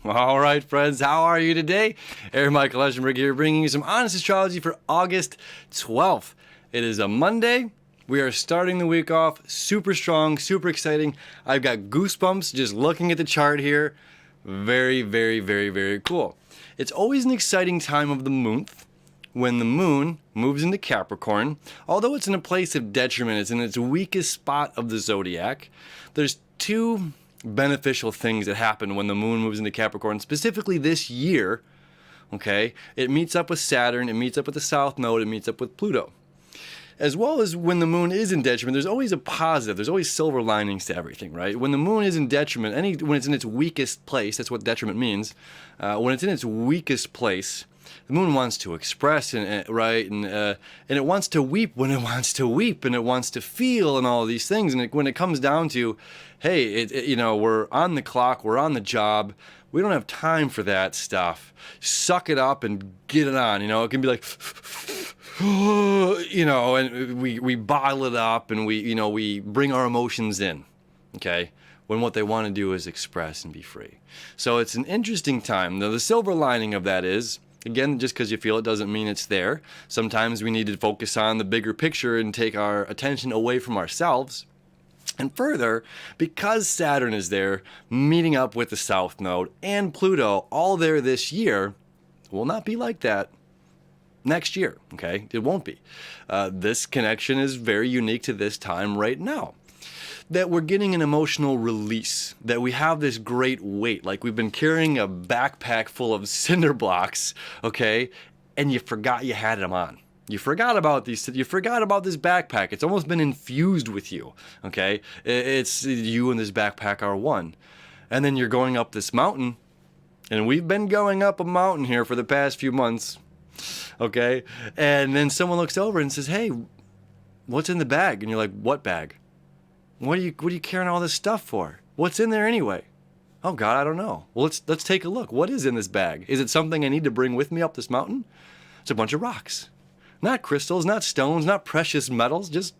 All right, friends, how are you today? Aaron Michael Eschenburg here, bringing you some honest astrology for August 12th. It is a Monday. We are starting the week off super strong, super exciting. I've got goosebumps just looking at the chart here. Very, very, very, very cool. It's always an exciting time of the month when the moon moves into Capricorn. Although it's in a place of detriment, it's in its weakest spot of the zodiac. There's two beneficial things that happen when the moon moves into Capricorn, specifically this year. Okay, it meets up with Saturn, it meets up with the South Node, it meets up with Pluto. As well as when the moon is in detriment, there's always a positive, there's always silver linings to everything, right? When the moon is in detriment, when it's in its weakest place, that's what detriment means. When it's in its weakest place, the moon wants to express, right, and it wants to weep when it wants to weep, and it wants to feel, and all of these things. And when it comes down to, hey, we're on the clock, we're on the job, we don't have time for that stuff. Suck it up and get it on. It can be like, and we bottle it up, and we bring our emotions in, okay? When what they want to do is express and be free. So it's an interesting time. Now, the silver lining of that is, again, just because you feel it doesn't mean it's there. Sometimes we need to focus on the bigger picture and take our attention away from ourselves. And further, because Saturn is there, meeting up with the South Node and Pluto all there this year, will not be like that next year, okay? It won't be. This connection is very unique to this time right now. That we're getting an emotional release, that we have this great weight, like we've been carrying a backpack full of cinder blocks, okay, and you forgot you had them on. You forgot about this backpack. It's almost been infused with you, okay? It's you and this backpack are one. And then you're going up this mountain, and we've been going up a mountain here for the past few months, okay? And then someone looks over and says, hey, what's in the bag? And you're like, what bag? What are you carrying all this stuff for? What's in there anyway? Oh God, I don't know. Well, let's take a look. What is in this bag? Is it something I need to bring with me up this mountain? It's a bunch of rocks. Not crystals, not stones, not precious metals, just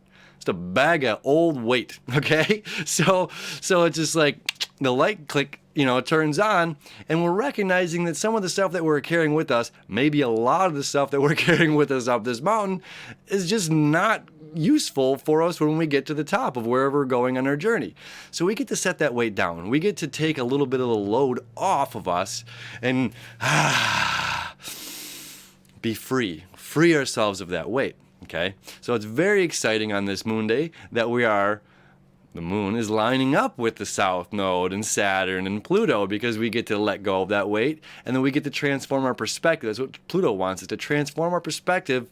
a bag of old weight, okay? So it's just like the light click, it turns on, and we're recognizing that some of the stuff that we're carrying with us, maybe a lot of the stuff that we're carrying with us up this mountain, is just not useful for us when we get to the top of wherever we're going on our journey. So we get to set that weight down. We get to take a little bit of the load off of us and be free. Free ourselves of that weight, okay? So it's very exciting on this moon day that the moon is lining up with the South Node and Saturn and Pluto, because we get to let go of that weight, and then we get to transform our perspective. That's what Pluto wants, is to transform our perspective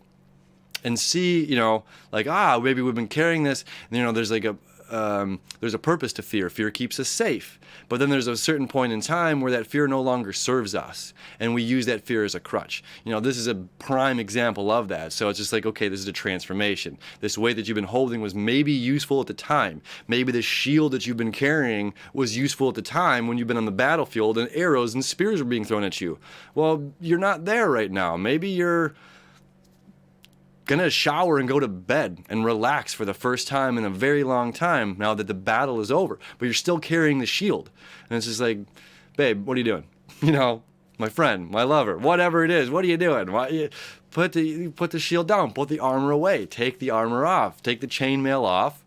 and see, maybe we've been carrying this, and, there's like there's a purpose to fear. Fear keeps us safe. But then there's a certain point in time where that fear no longer serves us, and we use that fear as a crutch. This is a prime example of that. So it's just like, okay, this is a transformation. This weight that you've been holding was maybe useful at the time. Maybe the shield that you've been carrying was useful at the time when you've been on the battlefield and arrows and spears were being thrown at you. Well, you're not there right now. Maybe you're gonna shower and go to bed and relax for the first time in a very long time now that the battle is over, but you're still carrying the shield. And it's just like, babe, what are you doing? My friend, my lover, whatever it is, what are you doing? Why, put the shield down, put the armor away, take the armor off, take the chainmail off.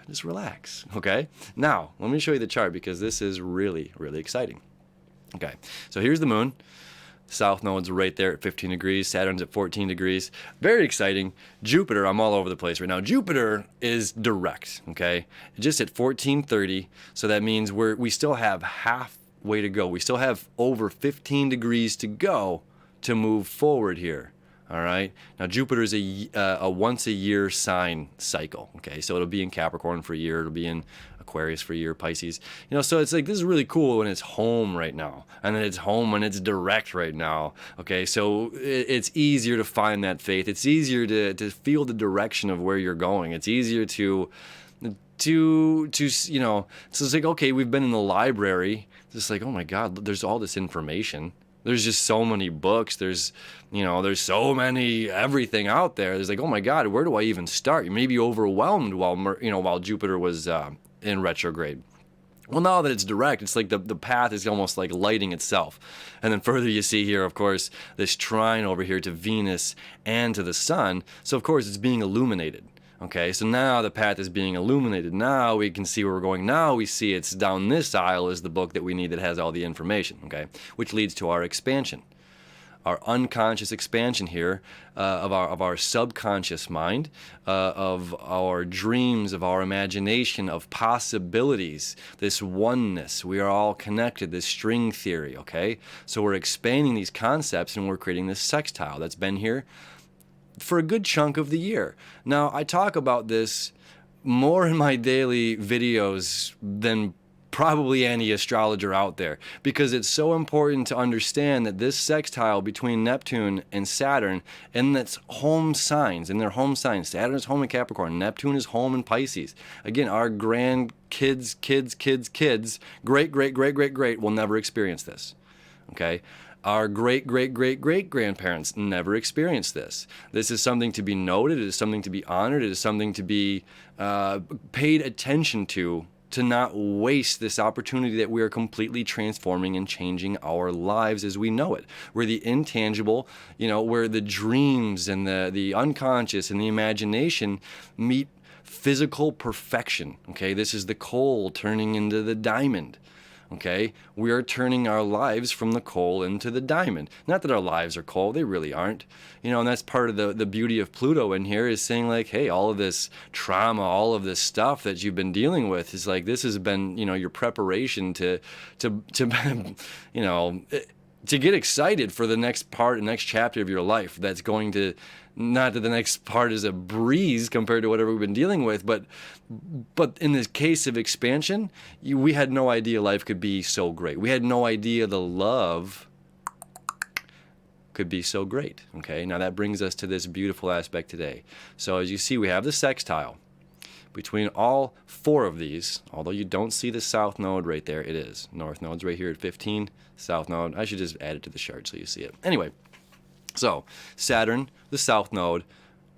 Just relax, okay? Now, let me show you the chart, because this is really, really exciting. Okay, so here's the moon. South Node's right there at 15 degrees. Saturn's at 14 degrees. Very exciting. Jupiter, I'm all over the place right now. Jupiter is direct, okay? Just at 1430, so that means we still have halfway to go. We still have over 15 degrees to go to move forward here, all right? Now, Jupiter is a once-a-year sign cycle, okay? So it'll be in Capricorn for a year. It'll be in Aquarius for a year, Pisces. So it's like, this is really cool when it's home right now, and then it's home when it's direct right now, okay? So it's easier to find that faith. It's easier to feel the direction of where you're going. It's easier to so it's like, okay, we've been in the library. It's like, oh my God, there's all this information. There's just so many books. There's so many everything out there. There's like, oh my God, where do I even start? You may be overwhelmed while Jupiter was in retrograde. Well, now that it's direct, it's like the path is almost like lighting itself. And then further you see here, of course, this trine over here to Venus and to the sun. So, of course, it's being illuminated. Okay, so now the path is being illuminated. Now we can see where we're going. Now we see it's down this aisle is the book that we need that has all the information, okay, which leads to our expansion. Our unconscious expansion here of our subconscious mind, of our dreams, of our imagination, of possibilities, this oneness. We are all connected, this string theory, okay? So we're expanding these concepts and we're creating this sextile that's been here for a good chunk of the year. Now, I talk about this more in my daily videos than probably any astrologer out there, because it's so important to understand that this sextile between Neptune and Saturn and its home signs, in their home signs, Saturn is home in Capricorn, Neptune is home in Pisces. Again, our grandkids, kids, great will never experience this. Okay? Our great-great-great-great-grandparents never experienced this. This is something to be noted. It is something to be honored. It is something to be paid attention to not waste this opportunity that we are completely transforming and changing our lives as we know it. Where the intangible, where the dreams and the unconscious and the imagination meet physical perfection. Okay, this is the coal turning into the diamond. Okay, we are turning our lives from the coal into the diamond. Not that our lives are coal, they really aren't. And that's part of the beauty of Pluto in here, is saying like, hey, all of this trauma, all of this stuff that you've been dealing with is like, this has been, your preparation to get excited for the next chapter of your life. That's going to, not that the next part is a breeze compared to whatever we've been dealing with, but in the case of expansion, we had no idea life could be so great. We had no idea the love could be so great. Okay, now that brings us to this beautiful aspect today. So as you see, we have the sextile. Between all four of these, although you don't see the south node right there, it is. North node's right here at 15, south node, I should just add it to the chart so you see it. Anyway, so Saturn, the south node,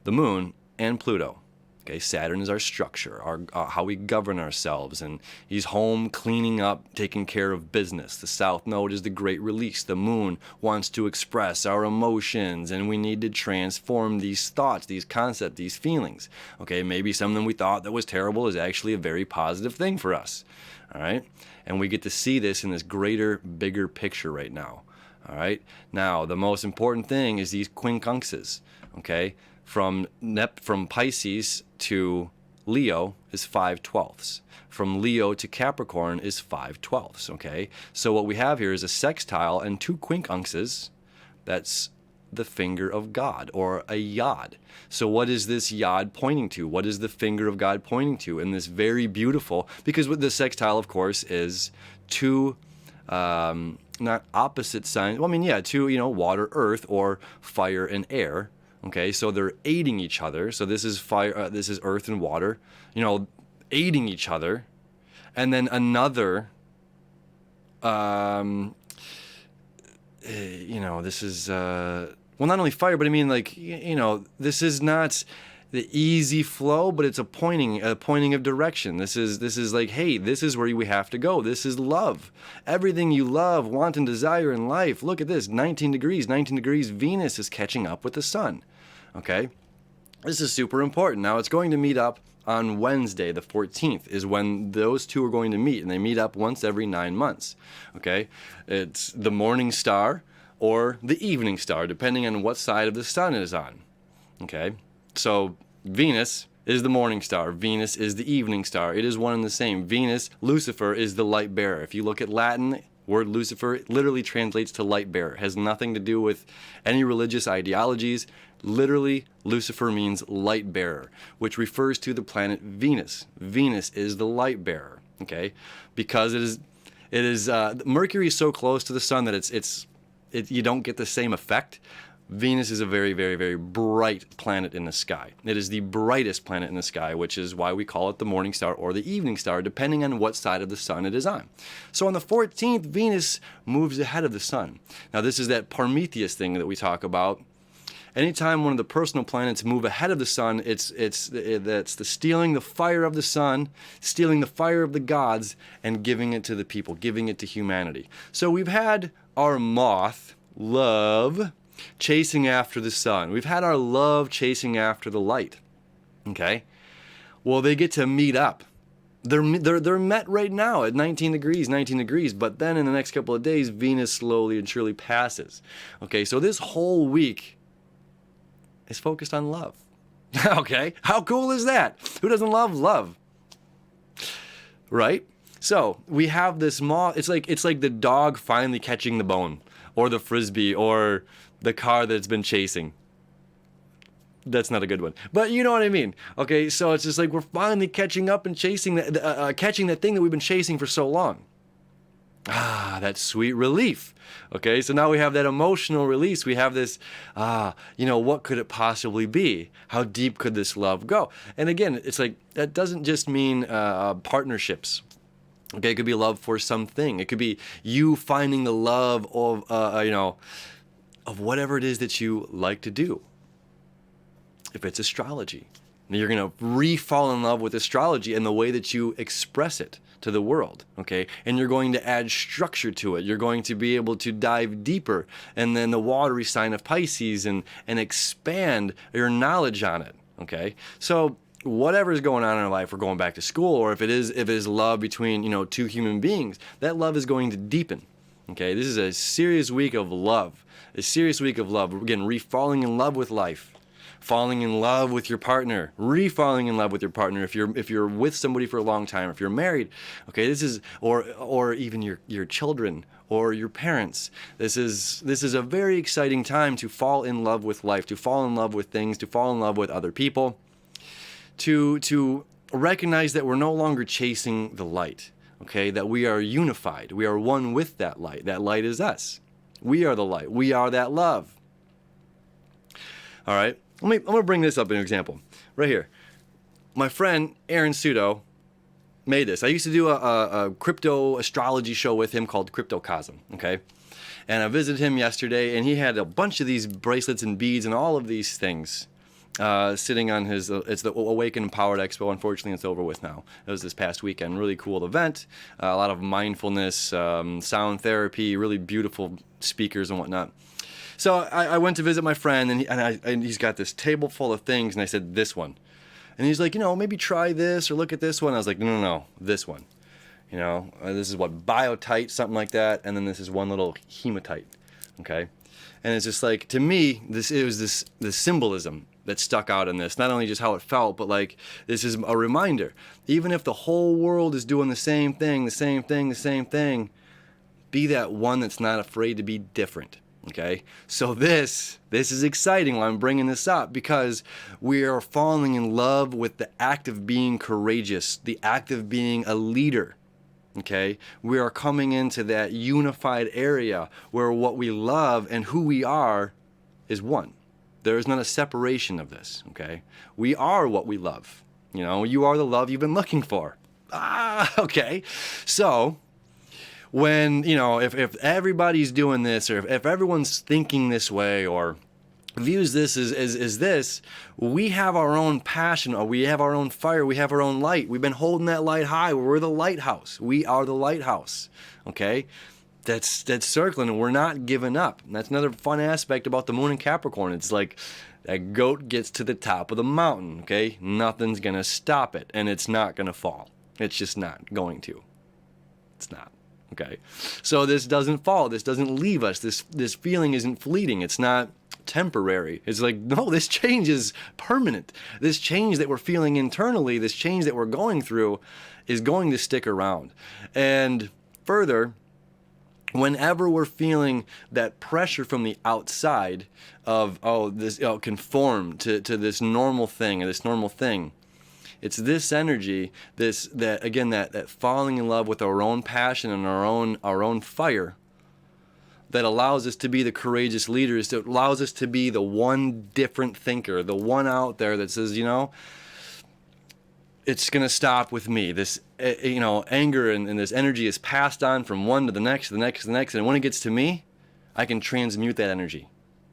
the moon, and Pluto. Okay, Saturn is our structure, our how we govern ourselves, and he's home cleaning up, taking care of business. The south node is the great release. The moon wants to express our emotions, and we need to transform these thoughts, these concepts, these feelings. Okay, maybe something we thought that was terrible is actually a very positive thing for us. All right, and we get to see this in this greater, bigger picture right now. All right, now the most important thing is these quincunxes. Okay. From Pisces to Leo is 5/12. From Leo to Capricorn is 5/12. Okay, so what we have here is a sextile and two quincunxes. That's the finger of God, or a yod. So what is this yod pointing to? What is the finger of God pointing to? And this very beautiful, because with the sextile, of course, is two not opposite signs. Well, I mean, yeah, two, water, earth, or fire and air. Okay, so they're aiding each other. So this is fire, this is earth and water, aiding each other. And then another, this is, well, not only fire, but I mean, like, this is not the easy flow, but it's a pointing of direction. This is like, hey, this is where we have to go. This is love. Everything you love, want, and desire in life. Look at this, 19 degrees, Venus is catching up with the sun. Okay, this is super important. Now it's going to meet up on Wednesday, the 14th, is when those two are going to meet, and they meet up once every 9 months. Okay, it's the morning star or the evening star, depending on what side of the sun it is on. Okay, so Venus is the morning star. Venus is the evening star. It is one and the same. Venus, Lucifer, is the light bearer. If you look at Latin, word Lucifer literally translates to light bearer. It has nothing to do with any religious ideologies. Literally, Lucifer means light bearer, which refers to the planet Venus. Venus is the light bearer, okay? Because it is Mercury is so close to the sun that you don't get the same effect. Venus is a very, very, very bright planet in the sky. It is the brightest planet in the sky, which is why we call it the morning star or the evening star, depending on what side of the sun it is on. So on the 14th, Venus moves ahead of the sun. Now, this is that Prometheus thing that we talk about. Anytime one of the personal planets move ahead of the sun, it's the stealing the fire of the sun, stealing the fire of the gods, and giving it to the people, giving it to humanity. So we've had our moth, love, chasing after the sun. We've had our love chasing after the light. Okay? Well, they get to meet up. They're met right now at 19 degrees, but then in the next couple of days, Venus slowly and surely passes. Okay, so this whole week is focused on love. Okay, how cool is that? Who doesn't love love? Right? So we have this moth. It's like the dog finally catching the bone, or the frisbee, or the car that's been chasing. That's not a good one, but you know what I mean. Okay, so it's just like we're finally catching up and chasing catching that thing that we've been chasing for so long. That sweet relief. Okay, so now we have that emotional release. We have this, what could it possibly be? How deep could this love go? And again, it's like, that doesn't just mean partnerships. Okay, it could be love for something. It could be you finding the love of, of whatever it is that you like to do. If it's astrology, you're going to re-fall in love with astrology and the way that you express it to the world, okay? And you're going to add structure to it. You're going to be able to dive deeper, and then the watery sign of Pisces, and expand your knowledge on it, okay? So whatever is going on in our life, we're going back to school, or if it is love between, two human beings, that love is going to deepen, okay? This is a serious week of love, Again, re-falling in love with life. Falling in love with your partner, re-falling in love with your partner. If you're with somebody for a long time, if you're married, okay, this is, or even your children or your parents. This is a very exciting time to fall in love with life, to fall in love with things, to fall in love with other people, to recognize that we're no longer chasing the light, okay, that we are unified, we are one with that light. That light is us. We are the light. We are that love. All right. I'm going to bring this up in an example. Right here. My friend, Aaron Sudo, made this. I used to do a crypto astrology show with him called Cryptocosm, okay? And I visited him yesterday, and he had a bunch of these bracelets and beads and all of these things sitting on his, it's the Awaken Empowered Expo. Unfortunately, it's over with now. It was this past weekend. Really cool event. A lot of mindfulness, sound therapy, really beautiful speakers and whatnot. So I went to visit my friend, and he's got this table full of things, and I said, this one. And he's like, maybe try this or look at this one. I was like, no, this one. This is what, biotite, something like that, and then this is one little hematite, okay? And it's just like, to me, it was the symbolism that stuck out in this. Not only just how it felt, but like, this is a reminder. Even if the whole world is doing the same thing, be that one that's not afraid to be different. Okay, so this is exciting why I'm bringing this up, because we are falling in love with the act of being courageous, the act of being a leader. Okay, we are coming into that unified area where what we love and who we are is one. There is not a separation of this. Okay, we are what we love. You are the love you've been looking for. Okay, so when, if everybody's doing this, or if everyone's thinking this way, or views this as this, we have our own passion, or we have our own fire, we have our own light. We've been holding that light high. We're the lighthouse. We are the lighthouse. Okay? That's circling, and we're not giving up. And that's another fun aspect about the moon in Capricorn. It's like that goat gets to the top of the mountain, okay? Nothing's going to stop it, and it's not going to fall. It's just not going to. It's not. Okay, so this doesn't fall. This doesn't leave us. This feeling isn't fleeting. It's not temporary. It's like, no, this change is permanent. This change that we're feeling internally, this change that we're going through, is going to stick around. And further, whenever we're feeling that pressure from the outside of, conform to this normal thing or this normal thing, it's this energy, that falling in love with our own passion and our own fire, that allows us to be the courageous leaders, that allows us to be the one different thinker, the one out there that says, it's going to stop with me. This, anger and this energy is passed on from one to the next, and when it gets to me, I can transmute that energy.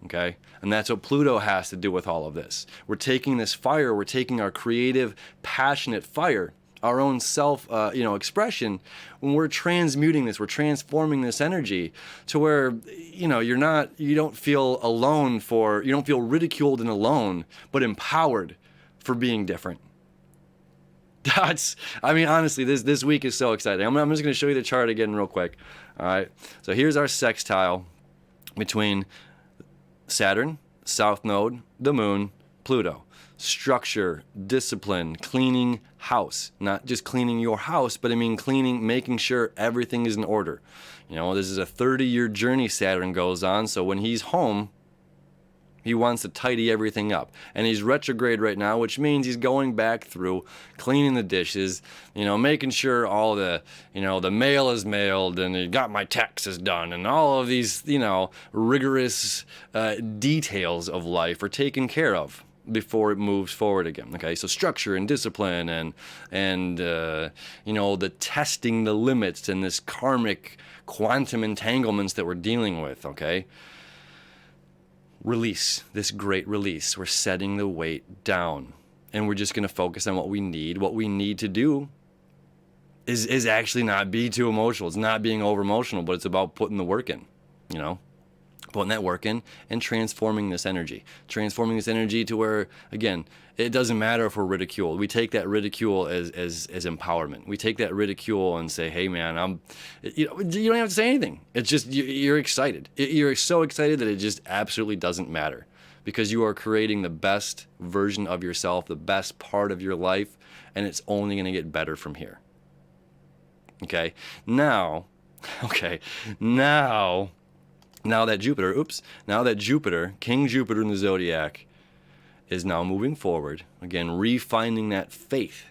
Okay? And that's what Pluto has to do with all of this. We're taking this fire, we're taking our creative, passionate fire, our own self, expression, when we're transmuting this, we're transforming this energy to where, you don't feel alone you don't feel ridiculed and alone, but empowered for being different. Honestly, this week is so exciting. I'm just going to show you the chart again real quick. All right. So here's our sextile between Saturn, South Node, the Moon, Pluto. Structure, discipline, cleaning house. Not just cleaning your house, but I mean cleaning, making sure everything is in order. This is a 30-year journey Saturn goes on, so when he's home, he wants to tidy everything up. And he's retrograde right now, which means he's going back through, cleaning the dishes, making sure all the mail is mailed and you got my taxes done and all of these, rigorous details of life are taken care of before it moves forward again. Okay, so structure and discipline and the testing the limits and this karmic quantum entanglements that we're dealing with. Okay, release, this great release. We're setting the weight down, and we're just going to focus on what we need. What we need to do is actually not be too emotional. It's not being over emotional, but it's about putting the work in. Putting that work in and transforming this energy to where, again, it doesn't matter if we're ridiculed. We take that ridicule as empowerment. We take that ridicule and say, hey man, you don't have to say anything. It's just, you're excited. You're so excited that it just absolutely doesn't matter, because you are creating the best version of yourself, the best part of your life, and it's only going to get better from here. Okay. Now that Jupiter, King Jupiter in the zodiac, is now moving forward, again, refining that faith.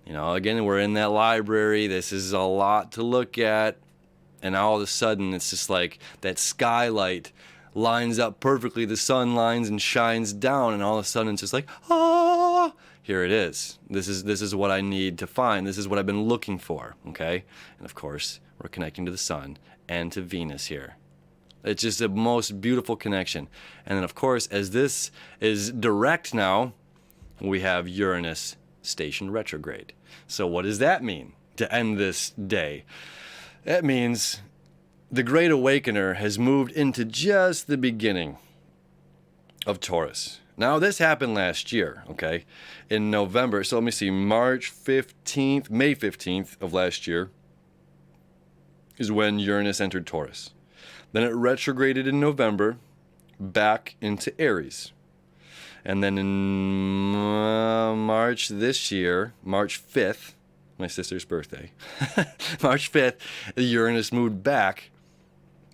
Again, we're in that library. This is a lot to look at. And all of a sudden, it's just like that skylight lines up perfectly. The sun lines and shines down. And all of a sudden, it's just like, here it is. This is what I need to find. This is what I've been looking for. Okay. And of course, we're connecting to the sun and to Venus here. It's just the most beautiful connection. And then, of course, as this is direct now, we have Uranus stationed retrograde. So what does that mean to end this day? That means the Great Awakener has moved into just the beginning of Taurus. Now, this happened last year, okay, in November. So let me see, May 15th of last year is when Uranus entered Taurus. Then it retrograded in November back into Aries. And then in March this year, March 5th, my sister's birthday, March 5th, the Uranus moved back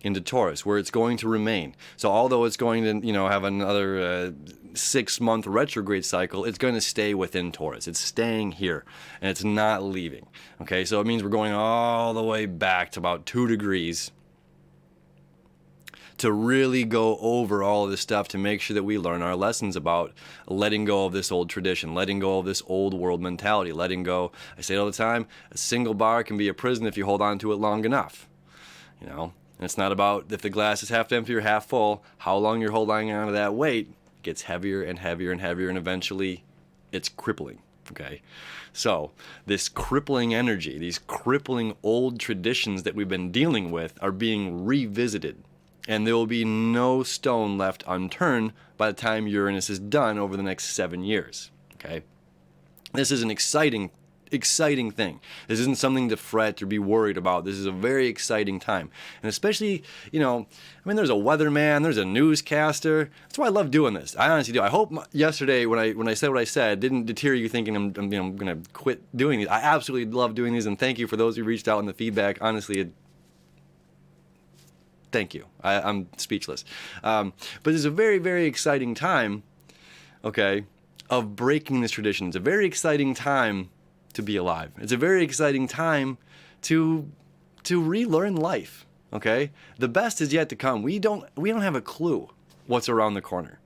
into Taurus, where it's going to remain. So although it's going to, have another 6-month retrograde cycle, it's going to stay within Taurus. It's staying here, and it's not leaving. Okay, so it means we're going all the way back to about 2 degrees to really go over all of this stuff, to make sure that we learn our lessons about letting go of this old tradition, letting go of this old world mentality, letting go. I say it all the time, a single bar can be a prison if you hold on to it long enough. And it's not about if the glass is half empty or half full, how long you're holding on to that weight. It gets heavier and heavier and heavier, and eventually it's crippling. Okay, so this crippling energy, these crippling old traditions that we've been dealing with are being revisited. And there will be no stone left unturned by the time Uranus is done over the next 7 years. Okay? This is an exciting thing. This isn't something to fret or be worried about. This is a very exciting time. And especially, there's a weatherman, there's a newscaster. That's why I love doing this. I honestly do. I hope yesterday when I said what I said didn't deter you thinking I'm going to quit doing these. I absolutely love doing these, and thank you for those who reached out in the feedback. Honestly, thank you. I'm speechless. But it's a very, very exciting time, okay, of breaking this tradition. It's a very exciting time to be alive. It's a very exciting time to relearn life, okay? The best is yet to come. We don't have a clue what's around the corner,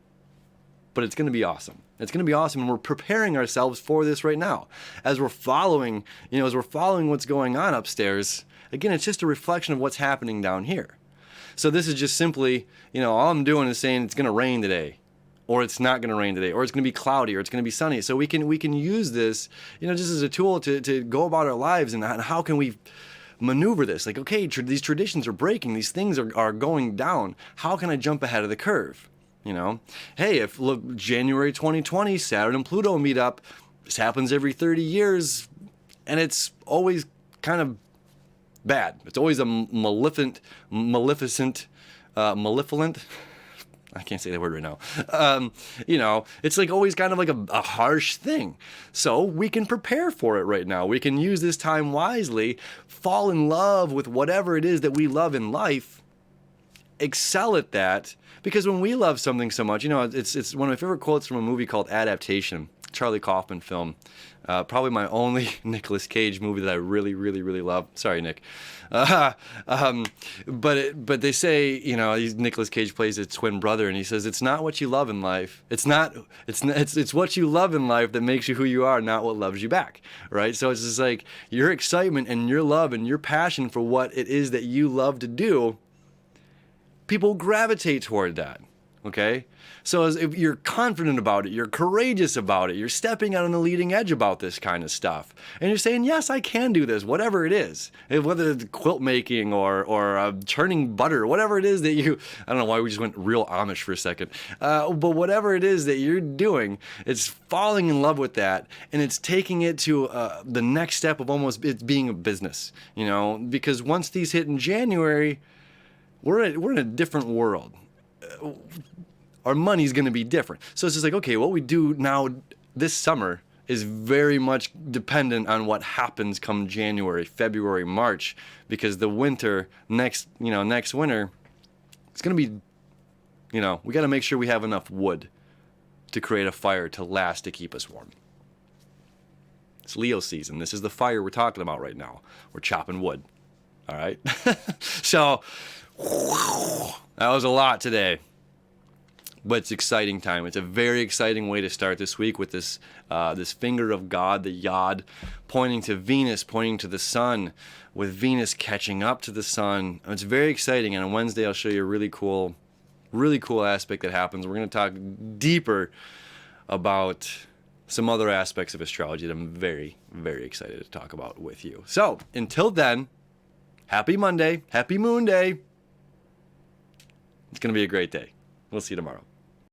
but it's going to be awesome. It's going to be awesome, and we're preparing ourselves for this right now. As we're following what's going on upstairs, again, it's just a reflection of what's happening down here. So this is just simply, all I'm doing is saying it's going to rain today, or it's not going to rain today, or it's going to be cloudy, or it's going to be sunny. So we can use this, just as a tool to go about our lives, and how can we maneuver this? Like, okay, these traditions are breaking, these things are going down. How can I jump ahead of the curve? Hey, if look, January 2020, Saturn and Pluto meet up. This happens every 30 years, and it's always kind of bad. It's always a malevolent. I can't say that word right now. It's like always kind of like a harsh thing. So we can prepare for it right now. We can use this time wisely, fall in love with whatever it is that we love in life, excel at that. Because when we love something so much, it's one of my favorite quotes from a movie called Adaptation, Charlie Kaufman film. Probably my only Nicolas Cage movie that I really, really, really love. Sorry, Nick. But they say, Nicolas Cage plays his twin brother, and he says, it's not what you love in life. It's what you love in life that makes you who you are, not what loves you back, right? So it's just like your excitement and your love and your passion for what it is that you love to do, people gravitate toward that. Okay? So if you're confident about it, you're courageous about it, you're stepping out on the leading edge about this kind of stuff, and you're saying, yes, I can do this, whatever it is. Whether it's quilt making or churning butter, whatever it is that I don't know why we just went real Amish for a second, but whatever it is that you're doing, it's falling in love with that, and it's taking it to the next step of almost it being a business, because once these hit in January, we're in a different world. Our money's going to be different. So it's just like, okay, what we do now this summer is very much dependent on what happens come January, February, March, because the winter, next winter, it's going to be, we got to make sure we have enough wood to create a fire to last, to keep us warm. It's Leo season. This is the fire we're talking about right now. We're chopping wood. All right? So that was a lot today. But it's exciting time. It's a very exciting way to start this week with this finger of God, the Yod, pointing to Venus, pointing to the sun, with Venus catching up to the sun. It's very exciting. And on Wednesday, I'll show you a really cool aspect that happens. We're going to talk deeper about some other aspects of astrology that I'm very, very excited to talk about with you. So until then, happy Monday, happy Moon Day. It's going to be a great day. We'll see you tomorrow.